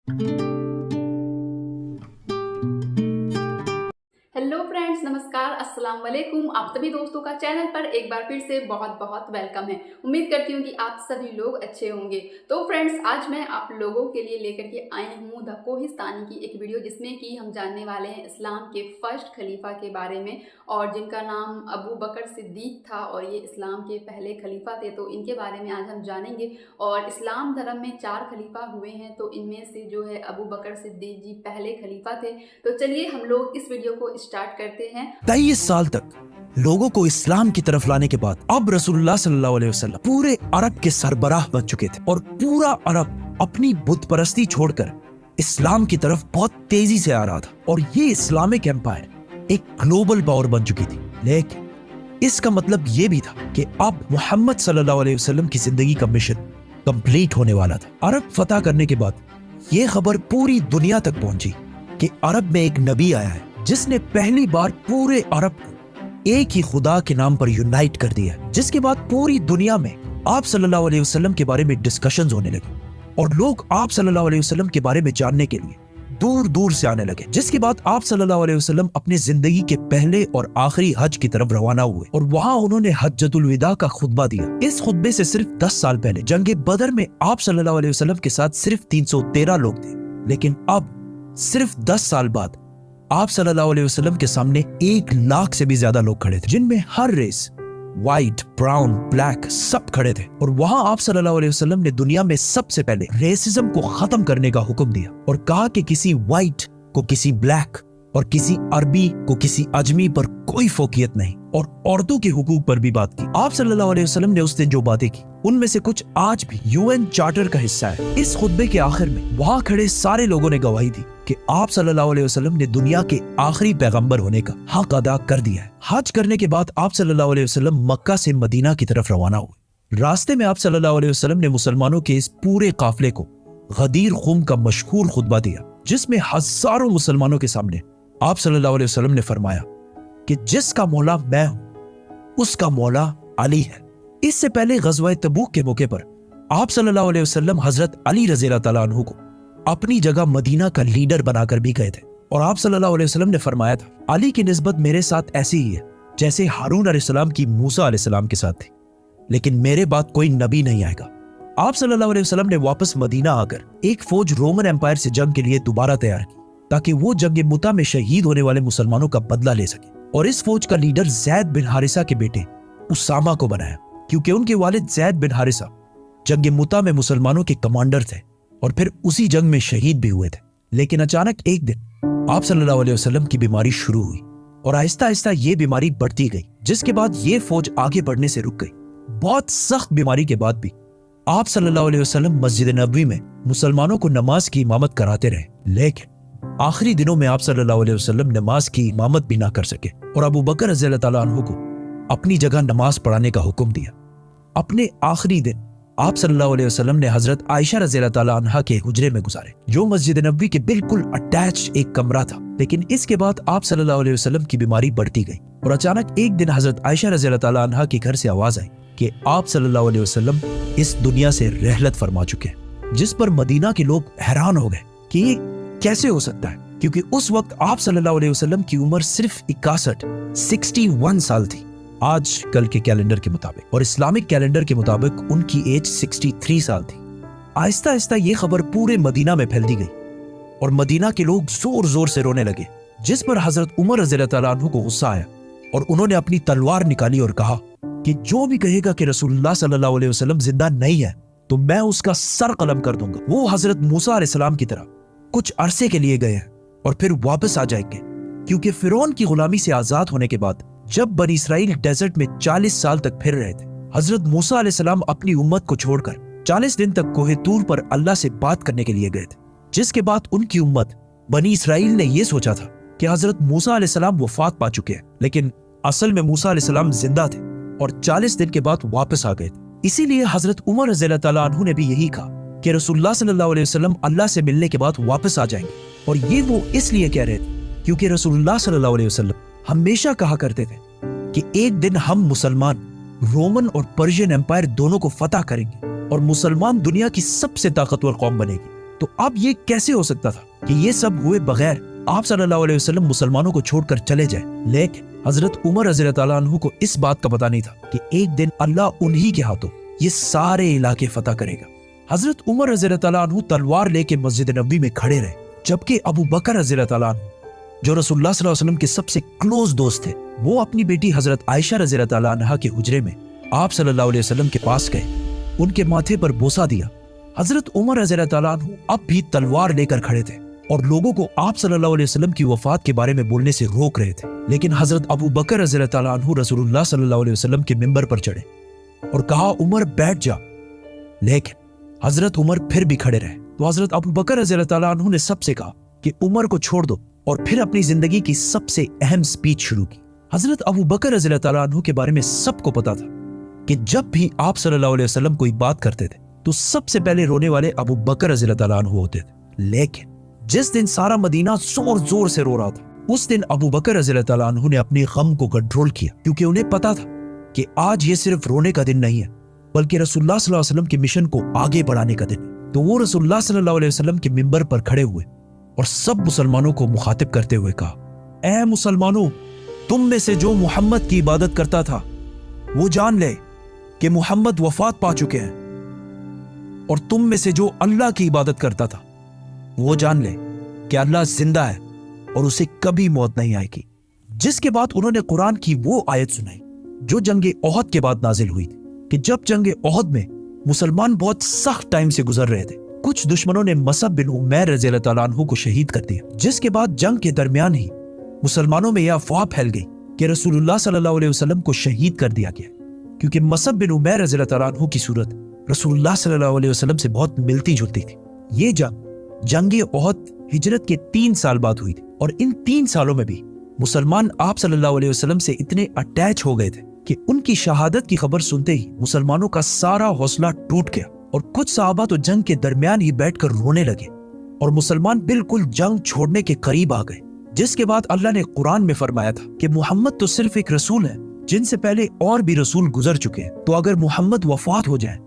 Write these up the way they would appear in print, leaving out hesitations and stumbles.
Hello friends, नमस्कार, अस्सलाम वालेकुम। आप सभी दोस्तों का चैनल पर एक बार फिर से बहुत बहुत वेलकम है। उम्मीद करती हूँ कि आप सभी लोग अच्छे होंगे। तो फ्रेंड्स, आज मैं आप लोगों के लिए लेकर के आई हूँ द कोहिस्तानी की एक वीडियो, जिसमें कि हम जानने वाले हैं इस्लाम के फर्स्ट खलीफा के बारे में, और जिनका नाम अबू बकर सिद्दीक था और ये इस्लाम के पहले खलीफा थे। तो इनके बारे में आज हम जानेंगे। और इस्लाम धर्म में 4 खलीफा हुए हैं, तो इनमें से जो है अबू बकर सिद्दीक जी पहले खलीफा थे। तो चलिए हम लोग इस वीडियो को स्टार्ट करते हैं। 23 साल तक लोगों को इस्लाम की तरफ लाने के बाद अब रसूलुल्लाह सल्लल्लाहु अलैहि वसल्लम पूरे अरब के सरबराह बन चुके थे, और पूरा अरब अपनी बुत परस्ती छोड़कर इस्लाम की तरफ बहुत तेजी से आ रहा था। और ये इस्लामिक एम्पायर एक ग्लोबल पावर बन चुकी थी। लेकिन इसका मतलब ये भी था कि अब मोहम्मद सल्लल्लाहु अलैहि वसल्लम की जिंदगी का मिशन कंप्लीट होने वाला था। अरब फतह करने के बाद ये खबर पूरी दुनिया तक पहुंची कि अरब में एक नबी आया है जिसने पहली बार पूरे अरब को एक ही खुदा के नाम पर यूनाइट कर दिया, जिसके बाद पूरी दुनिया में आप सल्लल्लाहु अलैहि वसल्लम के बारे में डिस्कशंस होने लगे और लोग आप सल्लल्लाहु अलैहि वसल्लम के बारे में जानने के लिए दूर दूर से आने लगे। जिसके बाद आप सल्लल्लाहु अलैहि वसल्लम अपने जिंदगी के पहले और आखिरी हज की तरफ रवाना हुए, और वहां उन्होंने हज्जतुल विदा का खुतबा दिया। इस खुतबे से सिर्फ 10 साल पहले जंगे बदर में आप सल्लल्लाहु अलैहि वसल्लम के साथ सिर्फ 313 लोग थे, लेकिन अब सिर्फ 10 साल बाद आप सल्लल्लाहु अलैहि वसल्लम के सामने 1 लाख से भी ज्यादा लोग खड़े थे, जिनमें हर रेस, व्हाइट, ब्राउन, ब्लैक, सब खड़े थे। और वहां आप सल्लल्लाहु अलैहि वसल्लम ने दुनिया में सबसे पहले रेसिज्म को खत्म करने का हुक्म दिया और कहा कि किसी व्हाइट को किसी ब्लैक और किसी अरबी को किसी अजमी पर कोई फोकियत नहीं, और औरतों के हुकूक पर भी बात की। आप सल्लल्लाहु अलैहि वसल्लम ने उस दिन जो बातें की उनमें से कुछ आज भी यूएन चार्टर का हिस्सा है। इस खुतबे के आखिर में वहां खड़े सारे लोगों ने गवाही दी कि आप सल्लल्लाहु अलैहि वसल्लम ने दुनिया के आखिरी पैगंबर होने का हक अदा कर दिया है। हज करने के बाद आप सल्लल्लाहु अलैहि वसल्लम मक्का से मदीना की तरफ रवाना हुए। रास्ते में आप सल्लल्लाहु अलैहि वसल्लम ने मुसलमानों के इस पूरे काफिले को गदीर खुम का मशहूर खुतबा दिया, जिसमें हजारों मुसलमानों के सामने आप सल्लल्लाहु अलैहि वसल्लम ने फरमाया कि जिसका मौला मैं हूं उसका मौला अली है। इससे पहले गज़वा तबूक के मौके पर आप सल्लल्लाहु अलैहि वसल्लम हजरत अली रज़ियल्लाहु ताला अन्हु को अपनी जगह मदीना का लीडर बनाकर भी गए थे, और आप सल्लल्लाहु अलैहि वसल्लम ने फरमाया था, अली की निस्बत मेरे साथ ऐसी ही है जैसे हारून अलैहिस्सलाम की मूसा अलैहिस्सलाम के साथ थी, लेकिन मेरे बाद कोई नबी नहीं आएगा। आप सल्लल्लाहु अलैहि वसल्लम ने वापस मदीना आकर एक फौज रोमन एम्पायर से जंग के लिए दोबारा तैयार की, ताकि वो जंग मुता में शहीद होने वाले मुसलमानों का बदला ले सके। और इस फौज का लीडर ज़ैद बिन हारिसा के बेटे उसामा को बनाया, क्योंकि उनके वालिद ज़ैद बिन हारिसा जंग मुता में मुसलमानों के कमांडर थे और फिर उसी जंग में शहीद भी हुए थे। लेकिन अचानक एक दिन आप सल्लल्लाहु अलैहि वसल्लम की बीमारी शुरू हुई और आहिस्ता आहिस्ता ये बीमारी बढ़ती गई, जिसके बाद ये फौज आगे बढ़ने से रुक गई। बहुत सख्त बीमारी के बाद भी आप सल्लल्लाहु अलैहि वसल्लम मस्जिद नबवी में मुसलमानों को नमाज की इमामत कराते रहे, लेकिन आखिरी दिनों में आप सल्लल्लाहु अलैहि वसल्लम नमाज की इमामत भी ना कर सके और अबू बकर रज़ियल्लाहु ताला अन्हु को अपनी जगह नमाज पढ़ाने का हुक्म दिया। अपने आखिरी दिन आप सल्लल्लाहु अलैहि वसल्लम ने हजरत आयशा रज़ियल्लाहु ताला अन्हा के हुजरे में गुजारे, जो मस्जिद नबवी के बिल्कुल अटैच एक कमरा था। लेकिन इसके बाद आप सल्लल्लाहु अलैहि वसल्लम की बीमारी बढ़ती गई और अचानक एक दिन हजरत आयशा रज़ियल्लाहु ताला अन्हा के घर से आवाज आई कि आप सल्लल्लाहु अलैहि वसल्लम इस दुनिया से रहलत फरमा चुके हैं, जिस पर मदीना के लोग हैरान हो गए कि ये कैसे हो सकता है, क्योंकि उस वक्त आप सल्लल्लाहु अलैहि वसल्लम की उम्र सिर्फ 61 साल थी आज कल के कैलेंडर के मुताबिक, और इस्लामिक कैलेंडर के मुताबिक उनकी एज 63 साल थी। आहिस्ता आहिस्ता ये खबर पूरे मदीना में फैलती गई और मदीना के लोग जोर जोर से रोने लगे, जिस पर हजरत उमर रज़ियल्लाहु ताला अन्हु को गुस्सा आया और उन्होंने अपनी तलवार निकाली और कहा कि जो भी कहेगा कि रसूलुल्लाह सल्लल्लाहु अलैहि वसल्लम जिंदा नहीं है तो मैं उसका सर कलम कर दूंगा। वो हजरत मूसा अलैहिस्सलाम की तरह कुछ अरसे के लिए गए हैं और फिर वापस आ जाएंगे, क्योंकि फिरौन की गुलामी से आजाद होने के बाद जब बनी इसराइल डेजर्ट में 40 साल तक फिर रहे थे, हजरत मूसा अलैहिस्सलाम अपनी उम्मत को छोड़कर 40 दिन तक कोहे तूर पर अल्लाह से बात करने के लिए गए थे, जिसके बाद उनकी उम्मत बनी इसराइल ने यह सोचा था कि हजरत मूसा अलैहिस्सलाम वफात पा चुके हैं, लेकिन असल में मूसा अलैहिस्सलाम जिंदा थे और 40 दिन के बाद वापस आ गए थे। इसीलिए हजरत उमर रज़ियल्लाहु ताला अन्हु ने भी यही कहा कि रसूलुल्लाह सल्लल्लाहु अलैहि वसल्लम अल्लाह से मिलने के बाद वापस आ जाएंगे, और ये वो इसलिए कह रहे थे क्योंकि रसूलुल्लाह सल्लल्लाहु अलैहि वसल्लम हमेशा कहा करते थे कि एक दिन हम मुसलमान रोमन और पर्शियन एम्पायर दोनों को फतह करेंगे और मुसलमान दुनिया की सबसे ताकतवर कौम बनेगी। तो अब ये कैसे हो सकता था कि ये सब हुए बगैर आप सल्लल्लाहु अलैहि वसल्लम मुसलमानों को छोड़कर चले जाए। लेकिन हजरत उमर रज़ी अल्लाह ताला अन्हु को इस बात का पता नहीं था कि एक दिन अल्लाह उन्हीं के हाथों ये सारे इलाके फतह करेगा। हजरत उमर रज़ी अल्लाह ताला अन्हु तलवार लेके मस्जिद नबवी में खड़े रहे, जबकि अबू बकर रज़ी अल्लाह ताला अन्हु जो रसूलुल्लाह सल्लल्लाहु अलैहि वसल्लम के सबसे क्लोज दोस्त थे, वो अपनी बेटी हजरत आयशा रज़ी अल्लाह ताला अन्हा के हुजरे में आप सल्लल्लाहु अलैहि वसल्लम के पास गए, उनके माथे पर बोसा दिया। हजरत उमर रज़ी अल्लाह ताला अन्हु अब भी तलवार लेकर खड़े थे और लोगों को आप सल्लल्लाहु अलैहि वसल्लम की वफात के बारे में बोलने से रोक रहे थे। लेकिन हजरत अबू बकर रज़ी अल्लाह ताला अन्हु रसूलुल्लाह सल्लल्लाहु अलैहि वसल्लम के मिंबर पर चढ़े और कहा, उमर बैठ जा। लेकिन हजरत उमर फिर भी खड़े रहे। तो हजरत अबू बकर रज़ी अल्लाह ताला अन्हु ने सबसे कहा कि उमर को छोड़ दो, और फिर अपनी जिंदगी की सबसे अहम स्पीच शुरू की। हजरत अबू बकर रज़ी अल्लाह ताला अन्हु के बारे में सबको पता था कि जब भी आप सल्लल्लाहु अलैहि वसल्लम कोई बात करते थे तो सबसे पहले रोने वाले अबू बकर रज़ी अल्लाह ताला अन्हु होते थे। लेकिन जिस दिन सारा मदीना जोर जोर से रो रहा था, उस दिन अबू बकर रज़ी अल्लाह ताला अन्हु ने अपने गम को कंट्रोल किया, क्योंकि उन्हें पता था कि आज ये सिर्फ रोने का दिन नहीं है, बल्कि रसूलुल्लाह सल्लल्लाहु अलैहि वसल्लम के मिशन को आगे बढ़ाने का दिन है। तो वो रसूलुल्लाह सल्लल्लाहु अलैहि वसल्लम के मिंबर पर खड़े हुए और सब मुसलमानों को मुखातिब करते हुए कहा, ऐ मुसलमानों, तुम में से जो मोहम्मद की इबादत करता था वो जान ले कि मोहम्मद वफात पा चुके हैं, और तुम में से जो अल्लाह की इबादत करता था वो जान ले कि अल्लाह जिंदा है और उसे कभी मौत नहीं आएगी। जिसके बाद उन्होंने कुरान की वो आयत सुनाई जो जंगे ओहद के बाद नाजिल हुई थी, कि जब जंगे ओहद में मुसलमान बहुत सख्त टाइम से गुजर रहे थे, कुछ दुश्मनों ने मसअब बिन उमैर रज़ी अल्लाह ताला अन्हु को शहीद कर दिया। जिसके बाद जंग के दरमियान ही मुसलमानों में यह अफवाह फैल गई कि रसूलुल्लाह सल्लल्लाहु अलैहि वसल्लम को शहीद कर दिया गया, क्योंकि मसअब बिन उमैर रज़ी अल्लाह ताला अन्हु की सूरत रसूलुल्लाह सल्लल्लाहु अलैहि वसल्लम से बहुत मिलती जुलती थी। ये जंगे ओहद हिजरत के 3 साल बाद हुई थी, और इन 3 सालों में भी मुसलमान आप सल्लल्लाहु अलैहि वसल्लम से इतने अटैच हो गए थे कि उनकी शहादत की खबर सुनते ही मुसलमानों का सारा हौसला टूट गया, और कुछ सहाबा तो जंग के दरमियान ही बैठकर रोने लगे, और मुसलमान बिल्कुल जंग छोड़ने के करीब आ गए। जिसके बाद अल्लाह ने कुरान में फरमाया था कि मोहम्मद तो सिर्फ एक रसूल है, जिनसे पहले और भी रसूल गुजर चुके हैं, तो अगर मोहम्मद वफात हो जाए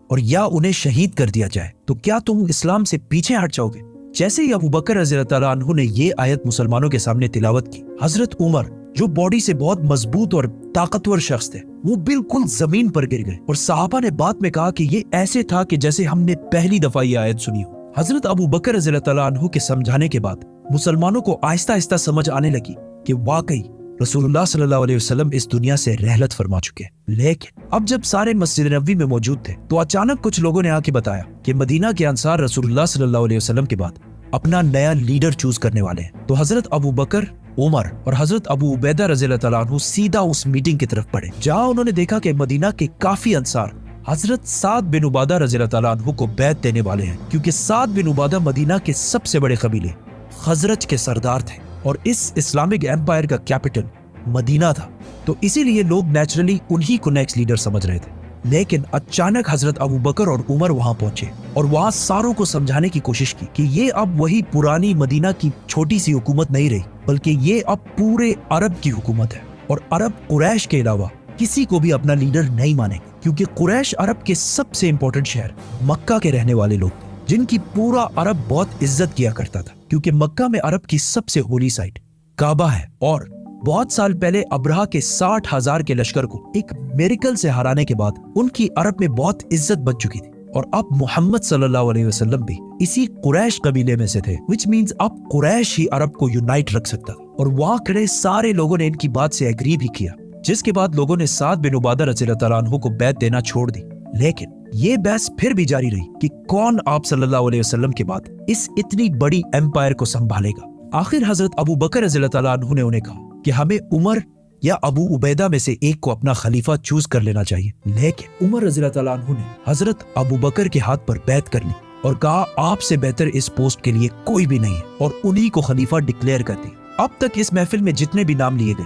और या उन्हें शहीद कर दिया जाए तो क्या तुम इस्लाम से पीछे हट जाओगे? जैसे ही अबू बकर रज़ी अल्लाह ताला अन्हु ने ये आयत मुसलमानों के सामने तिलावत की, हजरत उमर जो बॉडी से बहुत मजबूत और ताकतवर शख्स थे, वो बिल्कुल जमीन पर गिर गए, और सहाबा ने बाद में कहा कि ये ऐसे था कि जैसे हमने पहली दफा ये आयत सुनी हो। हजरत अबू बकर रज़ी अल्लाह ताला अन्हु के समझाने के बाद मुसलमानों को आहिस्ता आहिस्ता समझ आने लगी कि वाकई रसूलुल्लाह सल्लल्लाहु अलैहि वसल्लम इस दुनिया से रहलत फरमा चुके हैं। लेकिन अब जब सारे मस्जिद नबवी में मौजूद थे, तो अचानक कुछ लोगों ने आके बताया कि मदीना के अंसार रसूलुल्लाह सल्लल्लाहु अलैहि वसल्लम के बाद अपना नया लीडर चूज करने वाले हैं। तो हजरत अबू बकर, उमर और हजरत अबू उबैदा रज़ी अल्लाह ताला अन्हु सीधा उस मीटिंग की तरफ बढ़े, जहां उन्होंने देखा कि मदीना के काफी अंसार हजरत साद बिन उबादा रज़ी अल्लाह ताला अन्हु को बैत देने वाले हैं, क्योंकि साद बिन उबादा मदीना के सबसे बड़े कबीले खजरज के सरदार थे, और इस इस्लामिक एम्पायर का कैपिटल मदीना था, तो इसीलिए लोग नेचुरली उन्हीं को नेक्स्ट लीडर समझ रहे थे। लेकिन अचानक हजरत अबू बकर और उमर वहां पहुंचे और वहां सारों को समझाने की कोशिश की कि ये अब वही पुरानी मदीना की छोटी सी हुकूमत नहीं रही, बल्कि ये अब पूरे अरब की हुकूमत है, और अरब कुरैश के अलावा किसी को भी अपना लीडर नहीं मानेंगे, क्योंकि कुरैश अरब के सबसे इंपॉर्टेंट शहर मक्का के रहने वाले लोग थे, जिनकी पूरा अरब बहुत इज्जत किया करता था, क्योंकि मक्का में अरब की सबसे होली साइट काबा है। और बहुत साल पहले अब्रहा के 60,000 के लश्कर को एक मिरेकल से हराने के बाद उनकी अरब में बहुत इज्जत बच चुकी थी, और अब मोहम्मद सल्लल्लाहु अलैहि वसल्लम भी इसी कुरैश कबीले में से थे, विच मींस अब कुरैश ही अरब को यूनाइट रख सकता था। और वहां खड़े सारे लोगों ने इनकी बात से एग्री भी किया, जिसके बाद लोगों ने साद बिन उबादा रज़ी अल्लाह ताला अन्हु को बैत देना छोड़ दी। लेकिन ये बहस फिर भी जारी रही कि कौन आप सल्लल्लाहु अलैहि वसल्लम के बाद इस इतनी बड़ी एम्पायर को संभालेगा। आखिर हजरत अबू बकर रज़ी अल्लाह ताला अन्हु ने उन्हें कहा कि हमें उमर या अबू उबैदा में से एक को अपना खलीफा चूज कर लेना चाहिए। लेकिन उमर रज़ी अल्लाह ताला अन्हु ने हजरत अबू बकर के हाथ पर बैत कर ली और कहा, आपसे बेहतर इस पोस्ट के लिए कोई भी नहीं है, और उन्हीं को खलीफा डिक्लेयर कर दी। अब तक इस महफिल में जितने भी नाम लिए गए,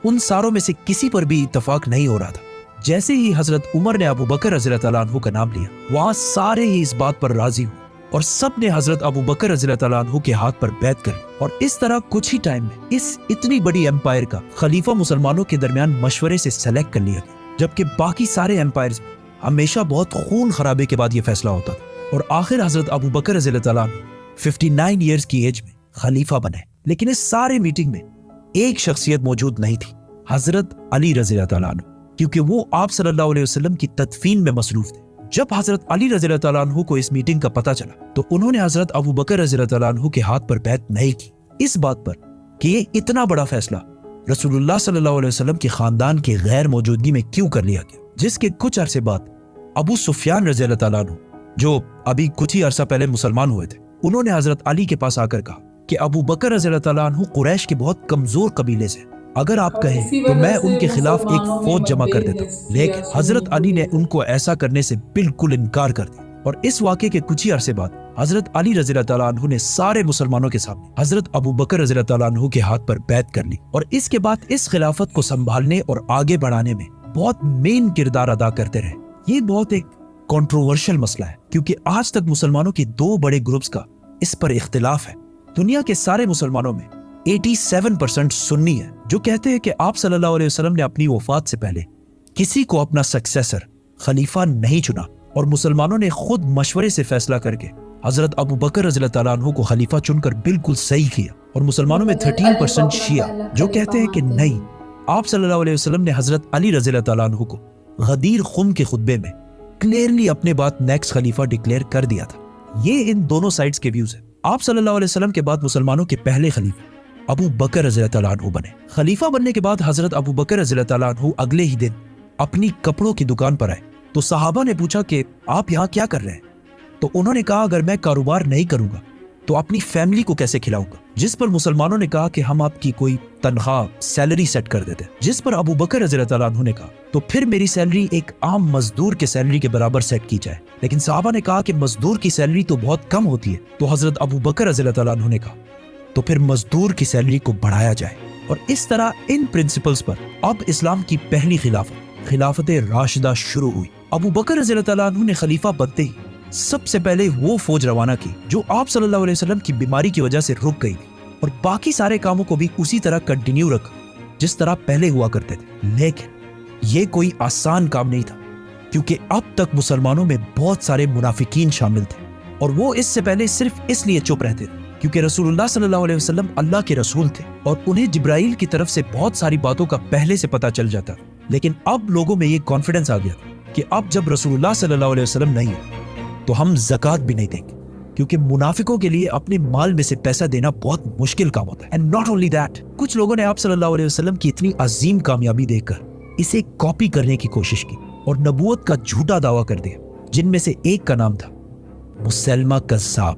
उन सारों में से किसी पर भी इत्तेफाक नहीं हो रहा था। जैसे ही हजरत उमर ने अबू बकर रज़ी अल्लाह ताला अन्हु का नाम लिया, वहां सारे ही इस बात पर राजी हुए और सब ने हजरत अबू बकर रज़ी अल्लाह ताला अन्हु के हाथ पर बैत कर ली। और इस तरह कुछ ही टाइम में इस इतनी बड़ी एम्पायर का खलीफा मुसलमानों के दरमियान मशवरे से सेलेक्ट कर लिया गया, जबकि बाकी सारे एम्पायर्स में हमेशा बहुत खून खराबे के बाद ये फैसला होता था। और आखिर हजरत अबू बकर रज़ी अल्लाह तआला अन्हु 59 इयर्स की एज में खलीफा बने। लेकिन इस सारे मीटिंग में एक शख्सियत मौजूद नहीं थी, हजरत अली रज़ी अल्लाह तआला अन्हु, क्योंकि वो आप सल्लल्लाहु अलैहि वसल्लम की तदफीन में मसरूफ थे। जब हजरत अली रज़ी अल्लाह तआला अन्हु को इस मीटिंग का पता चला तो उन्होंने हजरत अबू बकर रज़ी अल्लाह तआला अन्हु के हाथ पर बैत नहीं की, इस बात पर कि ये इतना बड़ा फैसला रसूलुल्लाह सल्लल्लाहु अलैहि वसल्लम के खानदान की गैर मौजूदगी में क्यों कर लिया गया। जिसके कुछ अरसे बाद अबू सुफियान रज़ी अल्लाह तआला अन्हु, जो अभी कुछ ही अरसा पहले मुसलमान हुए थे, उन्होंने हजरत अली के पास आकर कहा कि अबू बकर रज़ी अल्लाह तआला अन्हु कुरैश के बहुत कमजोर कबीले से, अगर आप कहें तो मैं उनके खिलाफ एक फौज जमा कर देता हूँ। लेकिन हजरत अली ने उनको ऐसा करने से बिल्कुल इनकार कर दिया और इस वाक़े के कुछ ही अरसे बाद हजरत अली रज़ी अल्लाह तआला अन्हु ने सारे मुसलमानों के सामने हजरत अबू बकर रज़ी अल्लाह तआला अन्हु के हाथ पर बैत कर ली और इसके बाद इस खिलाफत को संभालने और आगे बढ़ाने में बहुत मेन किरदार अदा करते रहे। ये बहुत एक कंट्रोवर्शियल मसला है क्योंकि आज तक मुसलमानों के दो बड़े ग्रुप्स का इस पर इख्तिलाफ है। दुनिया के सारे मुसलमानों में 87% सुन्नी है जो कहते हैं कि आप सल्लल्लाहु अलैहि वसल्लम ने अपनी वफात से पहले किसी को अपना सक्सेसर खलीफा नहीं चुना और मुसलमानों ने खुद मशवरे से फैसला करके हजरत अबू बकर रज़ी अल्लाह तआला अन्हु को खलीफा चुनकर बिल्कुल सही किया। और मुसलमानों में 13% शिया जो कहते हैं कि नहीं, आप सल्लल्लाहु अलैहि वसल्लम ने हजरत अली रज़ी अल्लाह तआला अन्हु को गदीर खुम के खुतबे में क्लियरली अपने बाद नेक्स्ट खलीफा डिक्लेयर कर दिया था। ये इन दोनों साइड्स के व्यूज हैं। आप सल्लल्लाहु अलैहि वसल्लम के बाद मुसलमानों के पहले खलीफा अबू बकर रज़ी अल्लाह तआला अन्हु बने। खलीफा बनने के बाद हजरत अबू बकर रज़ी अल्लाह तआला अन्हु अगले ही दिन अपनी कपड़ों की दुकान पर आए तो सहाबा ने पूछा कि आप यहाँ क्या कर रहे हैं। तो उन्होंने कहा अगर मैं कारोबार नहीं करूंगा तो अपनी फैमिली को कैसे खिलाऊंगा। जिस पर मुसलमानों ने कहा कि हम आपकी कोई तनख्वाह सैलरी सेट कर देते। जिस पर अबू बकर रज़ी अल्लाह तआला अन्हु ने कहा तो फिर मेरी सैलरी एक आम मजदूर के सैलरी के बराबर सेट की जाए। लेकिन सहाबा ने कहा कि मजदूर की सैलरी तो बहुत कम होती है। तो हजरत अबू बकर रज़ी अल्लाह तआला अन्हु ने कहा तो फिर मजदूर की सैलरी को बढ़ाया जाए। और इस तरह इन प्रिंसिपल्स पर अब इस्लाम की पहली खिलाफत राशिदा शुरू हुई। अबू बकर रज़ी अल्लाह तआला अन्हु ने खलीफा बनते ही सबसे पहले वो फौज रवाना की जो आप सल्लल्लाहु अलैहि वसल्लम की बीमारी की वजह से रुक गई थी और बाकी सारे कामों को भी उसी तरह कंटिन्यू रखा जिस तरह पहले हुआ करते थे। लेकिन ये कोई आसान काम नहीं था क्योंकि अब तक मुसलमानों में बहुत सारे मुनाफिकीन शामिल थे और वो इससे पहले सिर्फ इसलिए चुप रहते थे क्योंकि रसूलुल्लाह सल्लल्लाहु अलैहि वसल्लम अल्लाह के रसूल थे और उन्हें जिब्राइल की तरफ से बहुत सारी बातों का पहले से पता चल जाता। लेकिन अब लोगों में ये कॉन्फिडेंस आ गया कि अब जब रसूलुल्लाह सल्लल्लाहु अलैहि वसल्लम नहीं है तो हम ज़कात भी नहीं देंगे क्योंकि मुनाफिकों के लिए अपने माल में से पैसा देना बहुत मुश्किल काम होता है। एंड नॉट ओनली दैट, कुछ लोगों ने आप सल्लल्लाहु अलैहि वसल्लम की इतनी अजीम कामयाबी देखकर इसे कॉपी करने की कोशिश की और नबूवत का झूठा दावा कर दिया, जिनमें से एक का नाम था मुसैलमा कज़्ज़ाब।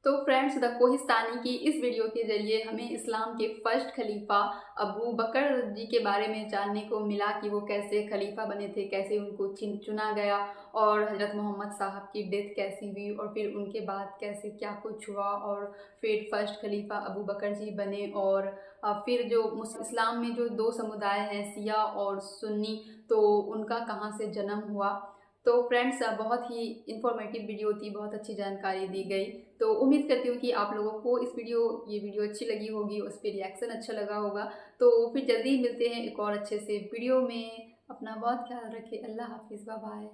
तो फ्रेंड्स, द कोहिस्तानी की इस वीडियो के जरिए हमें इस्लाम के फर्स्ट खलीफा अबू बकर जी के बारे में जानने को मिला कि वो कैसे खलीफा बने थे, कैसे उनको चुना गया और हज़रत मोहम्मद साहब की डेथ कैसी हुई और फिर उनके बाद कैसे क्या कुछ हुआ और फिर फर्स्ट खलीफा अबू बकर जी बने। और फिर जो इस्लाम में जो दो समुदाय हैं, शिया और सुन्नी, तो उनका कहाँ से जन्म हुआ। तो फ्रेंड्स, बहुत ही इन्फॉर्मेटिव वीडियो थी, बहुत अच्छी जानकारी दी गई। तो उम्मीद करती हूँ कि आप लोगों को ये वीडियो अच्छी लगी होगी, उस पर रिएक्शन अच्छा लगा होगा। तो फिर जल्दी मिलते हैं एक और अच्छे से वीडियो में। अपना बहुत ख्याल रखें। अल्लाह हाफिज़, बाय बाय।